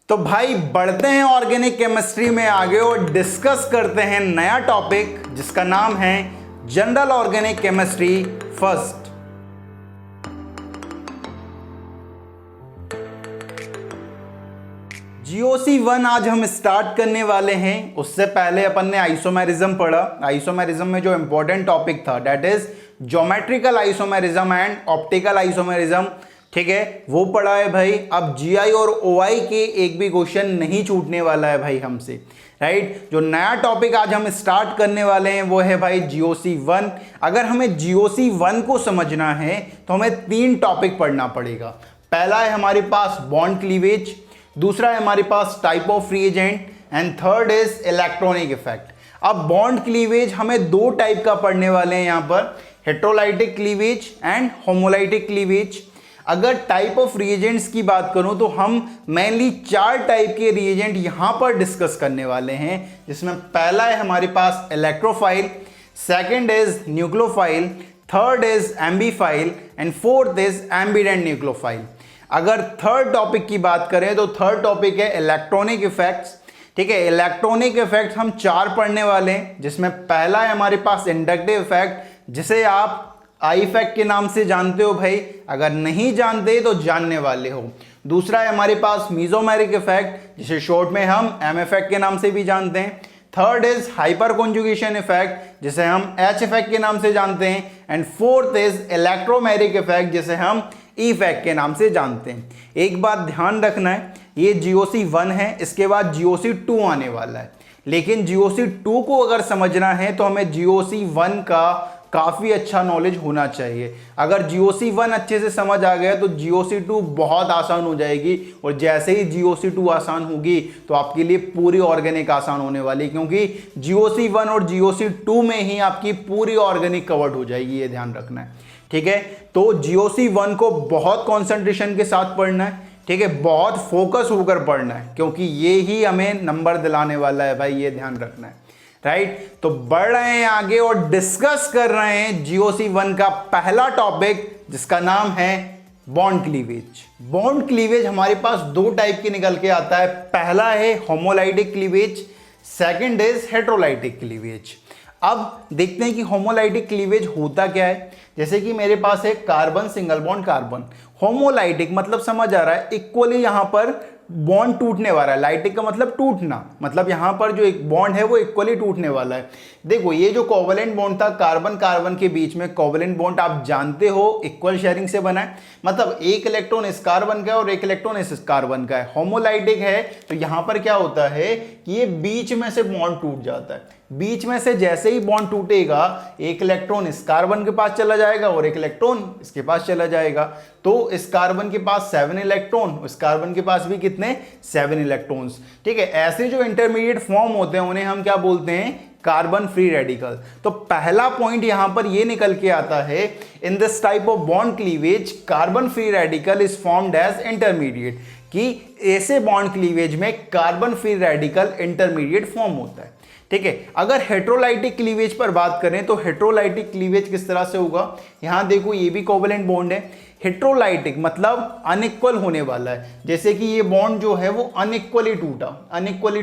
तो भाई बढ़ते हैं ऑर्गेनिक केमिस्ट्री में आगे और डिस्कस करते हैं नया टॉपिक जिसका नाम है general organic chemistry first. GOC1 आज हम स्टार्ट करने वाले हैं। उससे पहले अपन ने आइसोमेरिज्म पढ़ा। आइसोमेरिज्म में जो इंपॉर्टेंट टॉपिक था that is geometrical isomerism and optical isomerism, ठीक है, वो पढ़ा है भाई। अब GI और OI के एक भी क्वेश्चन नहीं छूटने वाला है भाई हमसे, राइट। जो नया टॉपिक आज हम स्टार्ट करने वाले हैं वो है भाई GOC1। अगर हमें GOC1 को समझना है तो हमें 3 टॉपिक पढ़ना पड़ेगा। पहला है हमारे पास बॉन्ड क्लीवेज, दूसरा है हमारे पास type of reagent and third is electronic effect. अब बॉन्ड क्लीवेज हमें 2 टाइप का पढ़ने वाले हैं यहाँ पर, heterolytic cleavage and homolytic cleavage. अगर टाइप ऑफ रिएजेंट्स की बात करूं तो हम मेनली 4 टाइप के रिएजेंट यहां पर डिस्कस करने वाले हैं, जिसमें पहला है हमारे पास electrophile, second is nucleophile, third is ambiphile and fourth is ambident nucleophile. अगर थर्ड टॉपिक की बात करें तो थर्ड टॉपिक है इलेक्ट्रॉनिक इफेक्ट्स, ठीक है। इलेक्ट्रॉनिक इफेक्ट्स हम 4 पढ़ने वाले हैं, जिसमें पहला है हमारे पास इंडक्टिव इफेक्ट, जिसे आप आई इफेक्ट के नाम से जानते हो भाई, अगर नहीं जानते तो जानने वाले हो। दूसरा है हमारे पास मीजोमेरिक इफेक्ट, जिसे शॉर्ट में हम एम इफेक्ट के नाम से भी जानते हैं। Third is hyper conjugation effect, जिसे हम एच इफेक्ट के नाम से जानते हैं and fourth is electromeric effect, जिसे हम ई इफेक्ट के नाम से जानते हैं। एक बात ध्यान रखना है, ये GOC1 है, इसके बाद GOC2 आने वाला है, लेकिन GOC2 को अगर समझना है तो हमें GOC1 का काफ़ी अच्छा नॉलेज होना चाहिए। अगर GOC1 अच्छे से समझ आ गया तो GOC2 बहुत आसान हो जाएगी, और जैसे ही GOC2 आसान होगी तो आपके लिए पूरी ऑर्गेनिक आसान होने वाली, क्योंकि GOC1 और GOC2 में ही आपकी पूरी ऑर्गेनिक कवर्ड हो जाएगी, ये ध्यान रखना है, ठीक है। तो GOC1 को बहुत कॉन्सेंट्रेशन के साथ पढ़ना है, ठीक है, बहुत फोकस होकर पढ़ना है, क्योंकि ये ही हमें नंबर दिलाने वाला है भाई, ये ध्यान रखना है, राइट। तो बढ़ रहे हैं आगे और डिस्कस कर रहे हैं GOC1 का पहला टॉपिक, जिसका नाम है बॉन्ड क्लीवेज। बॉन्ड क्लीवेज हमारे पास 2 टाइप के निकल के आता है। पहला है homolytic cleavage, second is heterolytic cleavage. अब देखते हैं कि होमोलाइटिक क्लीवेज होता क्या है। जैसे कि मेरे पास है carbon single bond carbon, homolytic मतलब समझ आ रहा है इक्वली यहां पर बॉन्ड टूटने वाला है। लाइटिक का मतलब टूटना, मतलब यहां पर जो एक बॉन्ड है वो इक्वली टूटने वाला है। देखो ये जो कोवेलेंट बॉन्ड था कार्बन कार्बन के बीच में, कोवेलेंट बॉन्ड आप जानते हो इक्वल शेयरिंग से बना है, मतलब एक इलेक्ट्रॉन इस कार्बन का है और एक इलेक्ट्रॉन इस कार्बन का है। होमोलाइटिक है तो यहां पर क्या होता है कि ये बीच में से बॉन्ड टूट जाता है। बीच में से जैसे ही बॉन्ड टूटेगा एक इलेक्ट्रॉन इस कार्बन के पास चला जाएगा और एक इलेक्ट्रॉन इसके पास चला जाएगा। तो इस कार्बन के पास 7 इलेक्ट्रॉन, इस कार्बन के पास भी कितने 7 इलेक्ट्रॉन्स, ठीक है। ऐसे जो इंटरमीडिएट फॉर्म होते हैं उन्हें हम क्या बोलते हैं, कार्बन फ्री रेडिकल। तो पहला पॉइंट यहां पर ये निकल के आता है, in this type of bond cleavage carbon free radical is formed as intermediate, कि ऐसे बॉन्ड क्लीवेज में carbon free radical intermediate form होता है, ठीक है। अगर हेट्रोलाइटिक क्लीवेज पर बात करें तो हेट्रोलाइटिक क्लीवेज किस तरह से होगा, यहां देखो ये भी कोवेलेंट बॉन्ड है। हेट्रोलाइटिक मतलब अनइक्वल होने वाला है, जैसे कि ये बॉन्ड जो है वो अनइक्वली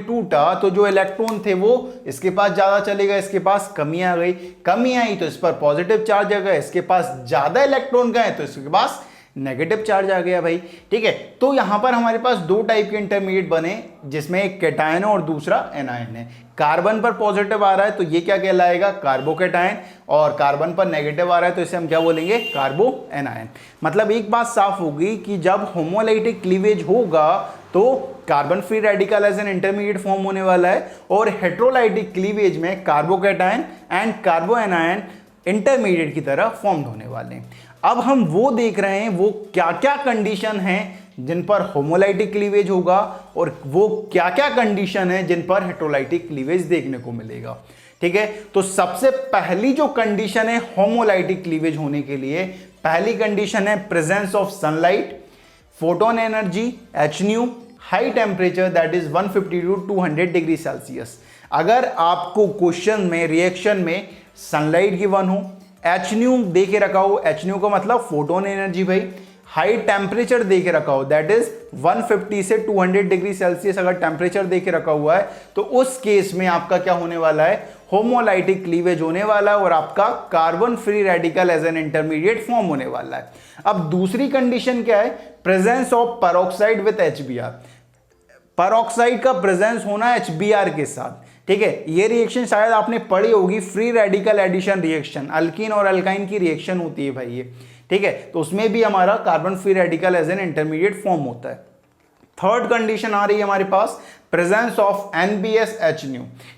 टूटा तो जो इलेक्ट्रॉन थे वो इसके पास ज्यादा चलेगा, इसके पास कमी आ गई, कमी आई तो इस पर पॉजिटिव चार्ज आ गया, इसके पास ज्यादा इलेक्ट्रॉन गए तो इसके पास नेगेटिव चार्ज आ गया भाई, ठीक है। तो यहां पर हमारे पास 2 टाइप के इंटरमीडिएट बने, जिसमें एक कैटायन है और दूसरा एनायन है। कार्बन पर पॉजिटिव आ रहा है तो ये क्या कहलाएगा, कार्बोकैटायन, और कार्बन पर नेगेटिव आ रहा है तो इसे हम क्या बोलेंगे, कार्बो एनायन। मतलब एक बात साफ होगी कि जब होमोलाइटिक क्लीवेज होगा तो carbon free radical as an intermediate form होने वाला है, और हेट्रोलाइटिक क्लीवेज में carbocation and carbo anion intermediate की तरह फॉर्म्ड होने वाले हैं। अब हम वो देख रहे हैं वो क्या क्या कंडीशन है जिन पर होमोलाइटिक क्लीवेज होगा, और वो क्या क्या कंडीशन है जिन पर हेट्रोलाइटिक क्लीवेज देखने को मिलेगा, ठीक है। तो सबसे पहली जो कंडीशन है होमोलाइटिक क्लीवेज होने के लिए, पहली कंडीशन है presence of sunlight, photon energy Hν, high temperature that is 150 to 200 degree Celsius. अगर आपको क्वेश्चन में रिएक्शन में सनलाइट गिवन हो, Hν दे के रखा हो, Hν का मतलब फोटोन एनर्जी भाई, हाई टेम्परेचर दे के रखा हो, दैट इज 150 से 200 डिग्री सेल्सियस अगर टेम्परेचर दे के रखा हुआ है तो उस केस में आपका क्या होने वाला है, होमोलाइटिक क्लीवेज होने वाला है और आपका carbon free radical as an intermediate form होने वाला है। अब दूसरी कंडीशन क्या है, presence of peroxide with HBr। Peroxide का प्रेजेंस होना है HBr के साथ, ठीक है। ये रिएक्शन शायद आपने पढ़ी होगी, free radical addition reaction, alkene और अल्काइन की रिएक्शन होती है भाई ये, ठीक है। तो उसमें भी हमारा carbon free radical as an intermediate form होता है। थर्ड कंडीशन आ रही है हमारे पास, प्रेजेंस ऑफ NbSH,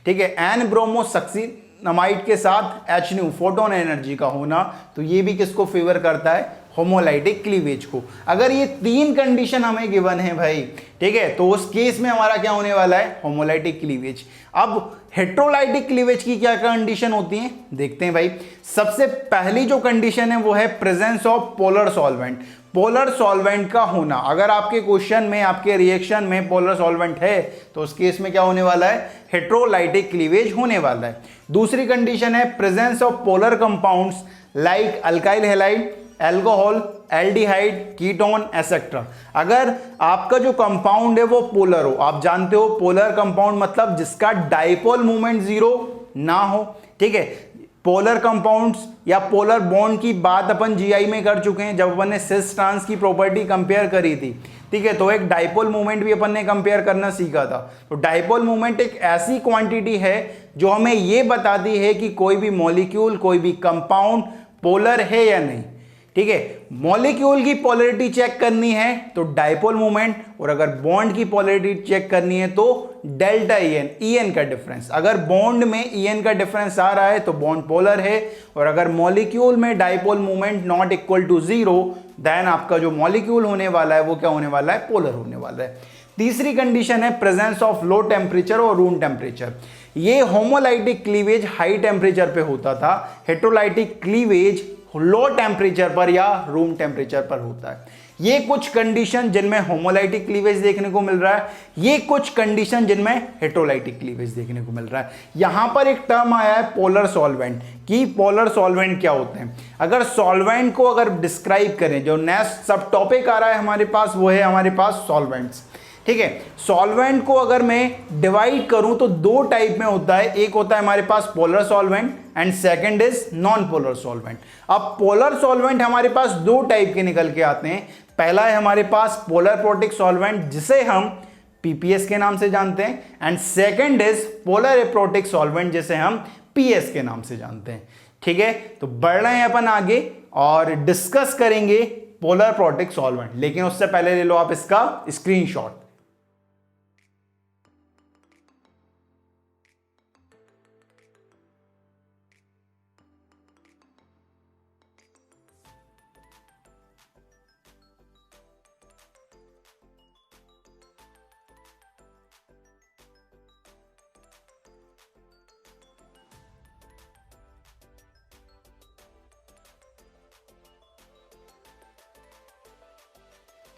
ठीक है, एन ब्रोमो सक्सीनामाइड के साथ H, फोटोन एनर्जी का होना, तो ये भी किसको फेवर करता है, होमोलाइटिक क्लीवेज को। अगर ये तीन कंडीशन हमें गिवन है भाई, ठीक है, तो उस केस में हमारा क्या होने वाला है, होमोलाइटिक क्लीवेज। अब हेट्रोलाइटिक क्लीवेज की क्या कंडीशन होती है, देखते हैं भाई। सबसे पहली जो कंडीशन है वो है presence of polar solvent. Polar solvent का होना, अगर आपके क्वेश्चन में, आपके रिएक्शन में पोलर सॉल्वेंट है तो उस केस में क्या होने वाला है, हेट्रोलाइटिक क्लीवेज होने वाला है। दूसरी कंडीशन है presence of polar compounds like alkyl halide, alcohol, aldehyde, ketone etcetera. अगर आपका जो कंपाउंड है वो पोलर हो, आप जानते हो पोलर कंपाउंड मतलब जिसका डाइपोल मूवमेंट जीरो ना हो, ठीक है। पोलर कंपाउंड्स या पोलर बॉन्ड की बात अपन जीआई में कर चुके हैं जब अपन ने सिस ट्रांस की प्रॉपर्टी कंपेयर करी थी, ठीक है। तो एक डाइपोल मूवमेंट भी अपन ने कंपेयर करना सीखा था। तो डाइपोल मूवमेंट एक ऐसी क्वांटिटी है जो हमें ये बताती है कि कोई भी मॉलिक्यूल, कोई भी कंपाउंड पोलर है या नहीं, ठीक है। मॉलिक्यूल की पोलरिटी चेक करनी है तो डाइपोल मूवमेंट, और अगर बॉन्ड की पोलरिटी चेक करनी है तो डेल्टा EN का डिफरेंस। अगर बॉन्ड में EN का डिफरेंस आ रहा है तो बॉन्ड पोलर है, और अगर मॉलिक्यूल में dipole movement not equal to zero, then आपका जो मॉलिक्यूल होने वाला है वो क्या होने वाला है, पोलर होने वाला है। तीसरी कंडीशन है प्रेजेंस ऑफ लो टेम्परेचर और रूम टेम्परेचर। ये होमोलाइटिक क्लीवेज हाई टेम्परेचर पे होता था, हेट्रोलाइटिक क्लीवेज लो टेम्परेचर पर या रूम टेम्परेचर पर होता है। ये कुछ कंडीशन जिनमें होमोलाइटिक क्लीवेज देखने को मिल रहा है, ये कुछ कंडीशन जिनमें हेट्रोलाइटिक क्लीवेज देखने को मिल रहा है। यहां पर एक टर्म आया है पोलर सॉल्वेंट, कि पोलर सॉल्वेंट क्या होते हैं। अगर सॉल्वेंट को अगर डिस्क्राइब करें, जो नेक्स्ट सब टॉपिक आ रहा है हमारे पास वो है हमारे पास सॉल्वेंट्स, ठीक है। सॉल्वेंट को अगर मैं डिवाइड करूं तो दो टाइप में होता है, एक होता है हमारे पास polar solvent and second is non polar solvent. अब पोलर सॉल्वेंट हमारे पास दो टाइप के निकल के आते हैं। पहला है हमारे पास पोलर प्रोटिक सॉल्वेंट जिसे हम PPS के नाम से जानते हैं, and second is polar aprotic solvent जिसे हम PS के नाम से जानते हैं, ठीक है। तो बढ़ रहे हैं अपन आगे और डिस्कस करेंगे पोलर प्रोटिक सॉल्वेंट, लेकिन उससे पहले ले लो आप इसका स्क्रीनशॉट।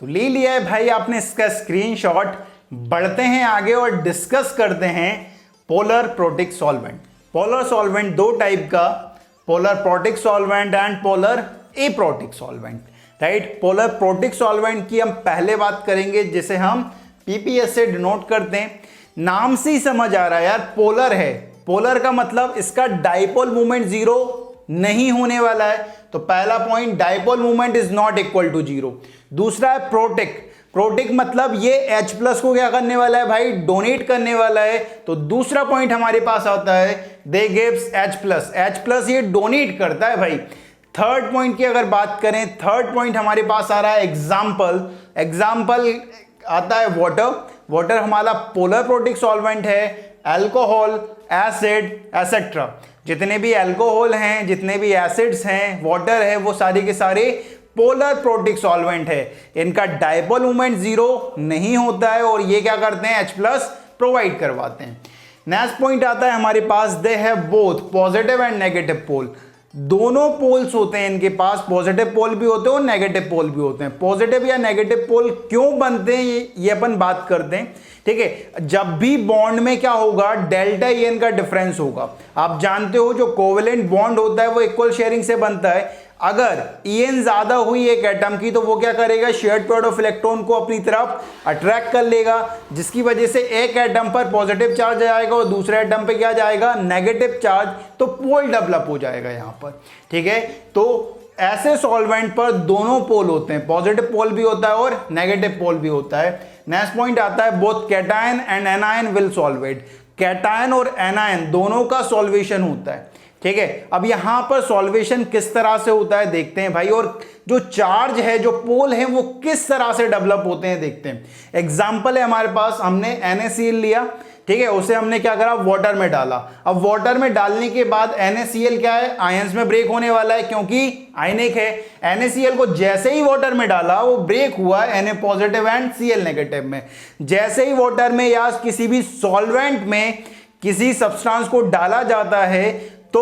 तो ले लिया है भाई आपने इसका स्क्रीनशॉट। बढ़ते हैं आगे और डिस्कस करते हैं polar protic solvent. Polar solvent दो टाइप का, polar protic solvent and polar aprotic solvent, right. Polar protic solvent की हम पहले बात करेंगे जिसे हम PPS से डिनोट करते हैं। नाम से ही समझ आ रहा है यार, पोलर है। पोलर का मतलब इसका डाइपोल मूवमेंट जीरो नहीं होने वाला है, तो पहला point dipole movement is not equal to zero. दूसरा है प्रोटिक। प्रोटिक मतलब ये H प्लस को क्या करने वाला है भाई, डोनेट करने वाला है। तो दूसरा पॉइंट हमारे पास आता है they gives H plus. H plus ये डोनेट करता है भाई। थर्ड पॉइंट की अगर बात करें, थर्ड पॉइंट हमारे पास आ रहा है एग्जाम्पल। एग्जाम्पल आता है वाटर। वाटर हमारा पोलर प्रोटिक सॉल्वेंट है। अल्कोहल, एसिड एसेट्रा, जितने भी अल्कोहल हैं, जितने भी एसिड्स हैं, वाटर है, वो सारे के सारे पोलर प्रोटिक सॉल्वेंट है। इनका डाइपोल मूवमेंट जीरो नहीं होता है और ये क्या करते हैं, H प्लस प्रोवाइड करवाते हैं। नेक्स्ट पॉइंट आता है हमारे पास, they have both positive and negative pole. दोनों पोल्स होते हैं इनके पास, पॉजिटिव पोल भी होते हैं और नेगेटिव पोल भी होते हैं। पॉजिटिव या नेगेटिव पोल क्यों बनते हैं ये अपन बात करते हैं, ठीक है। जब भी बॉन्ड में क्या होगा, डेल्टा EN का डिफरेंस होगा। आप जानते हो जो कोवेलेंट बॉन्ड होता है वो इक्वल शेयरिंग से बनता है। अगर En ज्यादा हुई एक एटम की तो वो क्या करेगा, शेयर्ड पेयर ऑफ इलेक्ट्रॉन को अपनी तरफ अट्रैक्ट कर लेगा, जिसकी वजह से एक एटम पर पॉजिटिव चार्ज आएगा और दूसरे एटम पे क्या जाएगा, नेगेटिव चार्ज, तो पोल डेवलप हो जाएगा यहां पर। ठीक है, तो ऐसे सॉल्वेंट पर दोनों पोल होते हैं, पॉजिटिव पोल भी होता है और नेगेटिव पोल भी होता है। नेक्स्ट पॉइंट आता है both cation and anion will solvate, cation और एनायन दोनों का सॉल्वेशन होता है। ठीक है, अब यहां पर सॉल्वेशन किस तरह से होता है देखते हैं भाई, और जो चार्ज है, जो पोल है, वो किस तरह से डेवलप होते हैं देखते हैं। एग्जांपल है हमारे पास, हमने NaCl लिया, ठीक है, उसे हमने क्या करा, वाटर में डाला। अब वाटर में डालने के बाद NaCl क्या है, आयंस में ब्रेक होने वाला है क्योंकि आयनिक है। NaCl को जैसे ही वाटर में डाला वो ब्रेक हुआ Na positive and Cl negative में। जैसे ही वाटर में या किसी भी सॉल्वेंट में किसी सब्सटेंस को डाला जाता है तो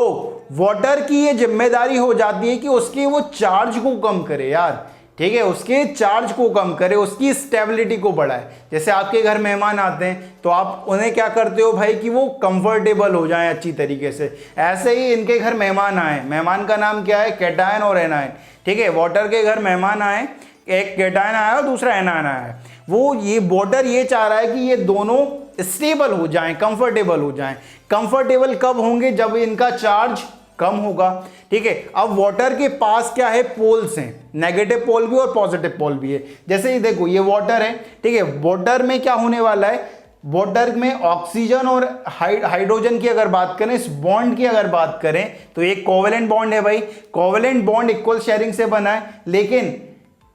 वाटर की ये जिम्मेदारी हो जाती है कि उसके वो चार्ज को कम करे यार। ठीक है, उसके चार्ज को कम करे, उसकी स्टेबिलिटी को बढ़ाए। जैसे आपके घर मेहमान आते हैं तो आप उन्हें क्या करते हो भाई कि वो कंफर्टेबल हो जाएं अच्छी तरीके से, ऐसे ही इनके घर मेहमान आए, मेहमान का नाम क्या है, कैटायन और एनायन। ठीक है, वाटर के घर मेहमान आए, एक कैटायन आया और दूसरा एनायन आया, वो ये वाटर ये चाह रहा है कि ये दोनों स्टेबल हो जाएं, कंफर्टेबल हो जाएं। कंफर्टेबल कब होंगे, जब इनका चार्ज कम होगा। ठीक है, अब वाटर के पास क्या है, पोल्स हैं, नेगेटिव पोल भी और पॉजिटिव पोल भी है। जैसे ये देखो, ये वाटर है, ठीक है, वाटर में क्या होने वाला है, वाटर में ऑक्सीजन और हाइड्रोजन की अगर बात करें, इस बॉन्ड की अगर बात करें तो एक कोवेलेंट बॉन्ड है भाई, कोवेलेंट बॉन्ड इक्वल शेयरिंग से बना है, लेकिन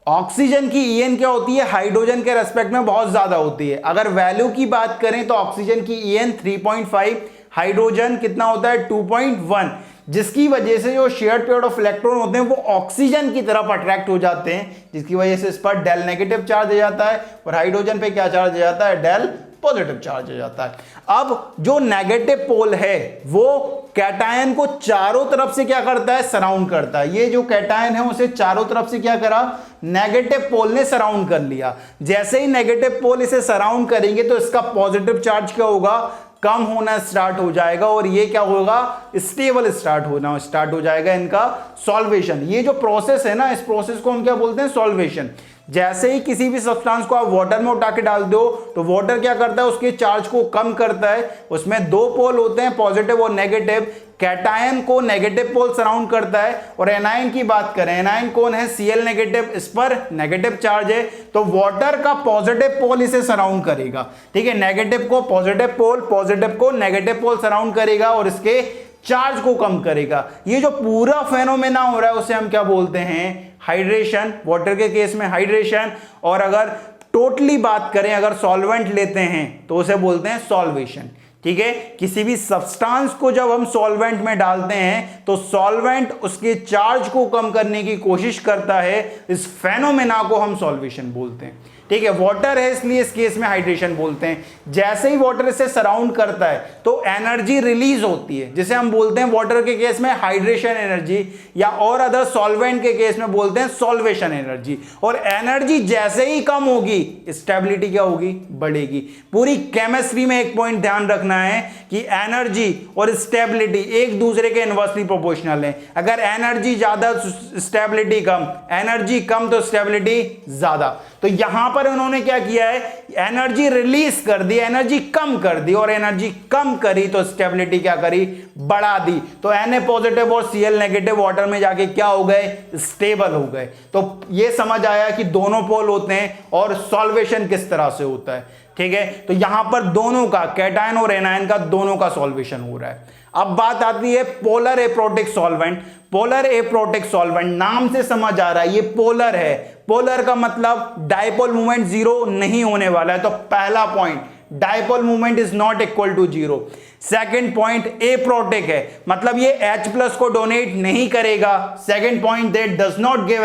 ऑक्सीजन की En क्या होती है, हाइड्रोजन के रेस्पेक्ट में बहुत ज्यादा होती है। अगर वैल्यू की बात करें तो ऑक्सीजन की En 3.5, हाइड्रोजन कितना होता है 2.1, जिसकी वजह से जो शेयर्ड पेयर ऑफ इलेक्ट्रॉन होते हैं वो ऑक्सीजन की तरफ अट्रैक्ट हो जाते हैं, जिसकी वजह से इस पर डेल नेगेटिव चार्ज आ जाता है और हाइड्रोजन पे क्या चार्ज आ जाता है, डेल पॉजिटिव चार्ज आ जाता है। अब जो नेगेटिव पोल है वो कैटायन को चारों तरफ से क्या करता है, सराउंड करता है। ये जो कैटायन है उसे चारों तरफ से क्या करा, नेगेटिव पोल ने सराउंड कर लिया। जैसे ही नेगेटिव पोल इसे सराउंड करेंगे तो इसका पॉजिटिव चार्ज क्या होगा, कम होना स्टार्ट हो जाएगा और ये क्या होगा, स्टेबल स्टार्ट हो जाएगा इनका सॉल्वेशन। ये जो प्रोसेस है ना, इस प्रोसेस को हम क्या बोलते हैं, सॉल्वेशन। जैसे ही किसी भी सब्सटेंस को आप वाटर में उठा के डाल दो तो वाटर क्या करता है, उसके चार्ज को कम करता है। उसमें दो पोल होते हैं, पॉजिटिव और नेगेटिव। कैटायन को नेगेटिव पोल सराउंड करता है और एनायन की बात करें, एनायन कौन है, Cl नेगेटिव, इस पर नेगेटिव चार्ज है तो वाटर का पॉजिटिव पोल इसे सराउंड करेगा। ठीक है, नेगेटिव को पॉजिटिव पोल, पॉजिटिव को नेगेटिव पोल सराउंड करेगा और इसके चार्ज को कम करेगा। ये जो पूरा फेनोमेना हो रहा है उसे हम क्या बोलते हैं, हाइड्रेशन। वाटर के केस में हाइड्रेशन, और अगर टोटली बात करें, अगर सॉल्वेंट लेते हैं तो उसे बोलते हैं सॉल्वेशन। ठीक है, किसी भी सब्सटेंस को जब हम सॉल्वेंट में डालते हैं तो सॉल्वेंट उसके चार्ज को कम करने की कोशिश करता है, इस फेनोमेना को हम सॉल्वेशन बोलते हैं। ठीक है, वाटर है इसलिए इस केस में हाइड्रेशन बोलते हैं। जैसे ही वाटर इसे सराउंड करता है तो एनर्जी रिलीज होती है, जिसे हम बोलते हैं वाटर के केस में हाइड्रेशन एनर्जी, या और अदर सॉल्वेंट के केस में बोलते हैं सॉल्वेशन एनर्जी। और एनर्जी जैसे ही कम होगी स्टेबिलिटी क्या होगी, बढ़ेगी। पूरी केमिस्ट्री में एक पॉइंट ध्यान रखना है कि एनर्जी और स्टेबिलिटी एक दूसरे के इनवर्सली प्रोपोर्शनल है। अगर एनर्जी ज्यादा स्टेबिलिटी कम, एनर्जी कम तो स्टेबिलिटी ज्यादा। तो यहां पर उन्होंने क्या किया है, एनर्जी रिलीज कर दी, एनर्जी कम कर दी, और एनर्जी कम करी तो स्टेबिलिटी क्या करी, बढ़ा दी। तो Na पॉजिटिव और Cl नेगेटिव वाटर में जाके क्या हो गए, स्टेबल हो गए। तो ये समझ आया कि दोनों पोल होते हैं और सॉल्वेशन किस तरह से होता है। ठीक है, तो यहां पर दोनों का, कैटायन और एनायन का, दोनों का सॉल्वेशन हो रहा है। अब बात आती है polar aprotic solvent. Polar aprotic solvent नाम से समझ आ रहा है ये पोलर है। पोलर का मतलब डायपोल मूवमेंट जीरो नहीं होने वाला है। तो पहला point, dipole movement is not equal to zero. Second point, aprotic है, मतलब ये H+ को डोनेट नहीं करेगा। Second point, that does not give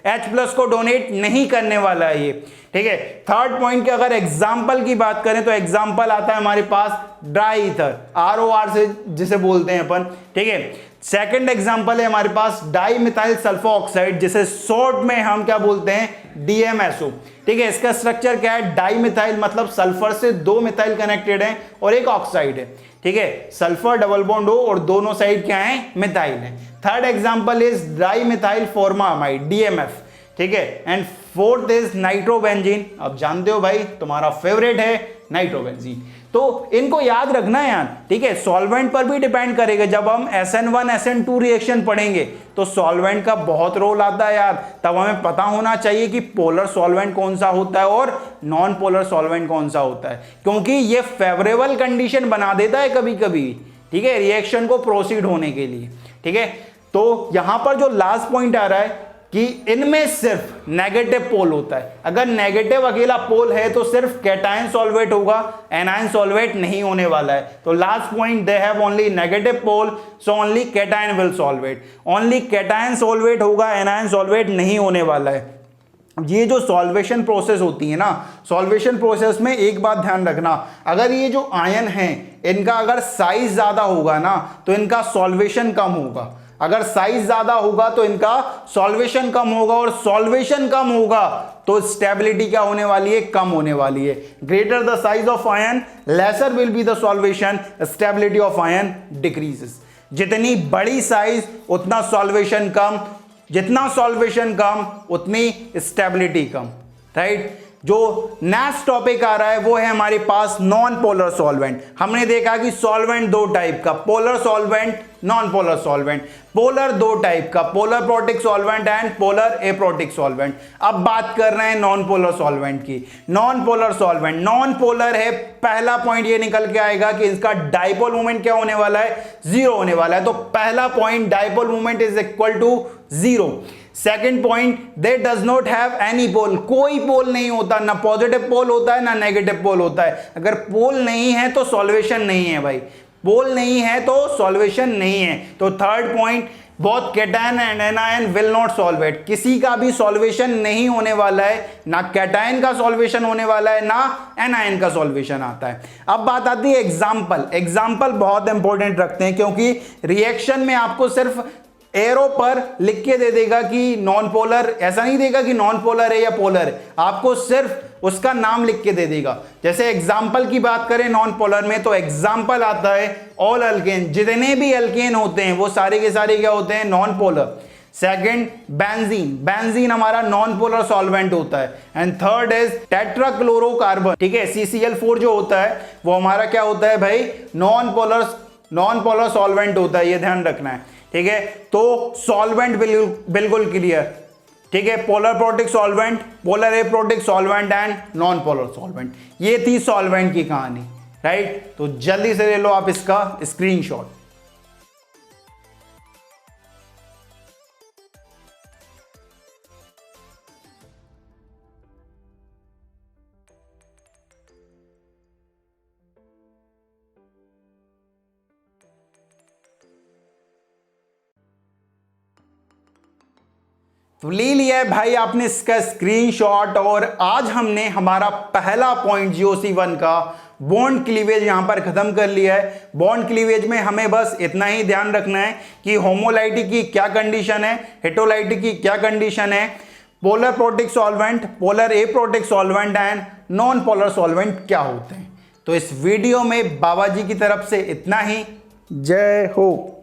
H+ को डोनेट नहीं करने वाला है ये। ठीक है, थर्ड पॉइंट के अगर एग्जाम्पल की बात करें तो एग्जाम्पल आता है हमारे पास ड्राई ईथर, ROR से जिसे बोलते हैं अपन। ठीक है, सेकंड एग्जांपल है हमारे पास डाई मिथाइल सल्फर ऑक्साइड, जिसे शॉर्ट में हम क्या बोलते हैं, DMSO। ठीक है, इसका स्ट्रक्चर क्या है, डाई मिथाइल मतलब सल्फर से दो मिथाइल कनेक्टेड है और एक ऑक्साइड है। ठीक है, सल्फर डबल बॉन्ड हो और दोनों साइड क्या है, मिथाइल है। Third example is di methyl formamide, DMF, ठीक है। एंड फोर्थ इज नाइट्रोबेंजीन, अब जानते हो भाई तुम्हारा फेवरेट है नाइट्रोबेंजीन। तो इनको याद रखना है यार, ठीक है। सॉल्वेंट पर भी डिपेंड करेगा, जब हम SN1 SN2 रिएक्शन पढ़ेंगे तो सॉल्वेंट का बहुत रोल आता है यार, तब हमें पता होना चाहिए कि पोलर सॉल्वेंट कौन सा होता है और नॉन पोलर सॉल्वेंट कौन सा होता है, क्योंकि ये फेवरेबल कंडीशन बना देता है कभी कभी, ठीक है, रिएक्शन को प्रोसीड होने के लिए, ठीक है। तो यहां पर जो लास्ट पॉइंट आ रहा है कि इनमें सिर्फ नेगेटिव पोल होता है। अगर नेगेटिव अकेला पोल है तो सिर्फ कैटायन सॉल्वेट होगा, एनायन सॉल्वेट नहीं होने वाला है। तो last point, they have only negative pole, so only cation will solvate, only cation solvate होगा, एनायन सॉल्वेट नहीं होने वाला है। ये जो सॉल्वेशन प्रोसेस होती है ना, सॉल्वेशन प्रोसेस में एक बात ध्यान रखना, अगर ये जो आयन है इनका अगर साइज ज्यादा होगा ना तो इनका सॉल्वेशन कम होगा, अगर साइज ज्यादा होगा तो इनका सॉल्वेशन कम होगा, और सॉल्वेशन कम होगा तो स्टेबिलिटी क्या होने वाली है, कम होने वाली है। Greater the size of ion laser will be the solvation, stability of ion decreases. जितनी बड़ी साइज उतना सॉल्वेशन कम, जितना सॉल्वेशन कम उतनी स्टेबिलिटी कम, राइट। जो नेक्स्ट टॉपिक आ रहा है वो है हमारे पास नॉन पोलर सॉल्वेंट। हमने देखा कि सॉल्वेंट दो टाइप का, polar solvent, non polar solvent. Polar दो टाइप का, polar protic solvent and polar aprotic solvent. अब बात कर रहे हैं नॉन पोलर सॉल्वेंट की। Non polar solvent, non polar है, पहला पॉइंट ये निकल के आएगा कि इसका डाइपोल मोमेंट क्या होने वाला है, 0 होने वाला है। तो पहला point, dipole moment is equal to 0। Second point, they does not have any pole, कोई पोल नहीं होता, ना पॉजिटिव पोल होता है ना नेगेटिव पोल होता है। अगर पोल नहीं है तो सॉल्वेशन नहीं है भाई, पोल नहीं है तो सॉल्वेशन नहीं है। तो third point, both cation and anion will not solvate, किसी का भी सॉल्वेशन नहीं होने वाला है, ना कैटायन का सॉल्वेशन होने वाला है ना एनायन का सॉल्वेशन आता है। अब बात आती है एग्जाम्पल। एग्जाम्पल बहुत इंपॉर्टेंट रखते हैं, क्योंकि रिएक्शन में आपको सिर्फ एरो पर लिख के दे देगा कि नॉन पोलर, ऐसा नहीं देगा कि नॉन पोलर है या पोलर है, आपको सिर्फ उसका नाम लिख के दे देगा। जैसे एग्जाम्पल की बात करें नॉन पोलर में, तो एग्जाम्पल आता है ऑल अल्केन, जितने भी अल्केन होते हैं वो सारे के सारे क्या होते हैं, non polar. Second benzene, benzene हमारा नॉन पोलर सॉल्वेंट होता है। एंड थर्ड इज टेट्राक्लोरोकार्बन, ठीक है, CCl4 जो होता है वो हमारा क्या होता है भाई, नॉन पोलर सॉल्वेंट होता है, ये ध्यान रखना है, ठीक है। तो सॉल्वेंट बिल्कुल क्लियर, ठीक है, polar protic solvent, polar aprotic solvent and non polar solvent, ये थी सॉल्वेंट की कहानी, राइट। तो जल्दी से ले लो आप इसका स्क्रीनशॉट। तो ले लिया है भाई आपने इसका स्क्रीनशॉट, और आज हमने हमारा पहला पॉइंट GOC1 का बॉन्ड क्लीवेज यहां पर खत्म कर लिया है। बॉन्ड क्लीवेज में हमें बस इतना ही ध्यान रखना है कि होमोलाइटिक की क्या कंडीशन है, हेटेरोलाइटिक की क्या कंडीशन है, polar protic solvent, polar aprotic solvent and non polar solvent क्या होते हैं। तो इस वीडियो में बाबा जी की तरफ से इतना ही। जय हो।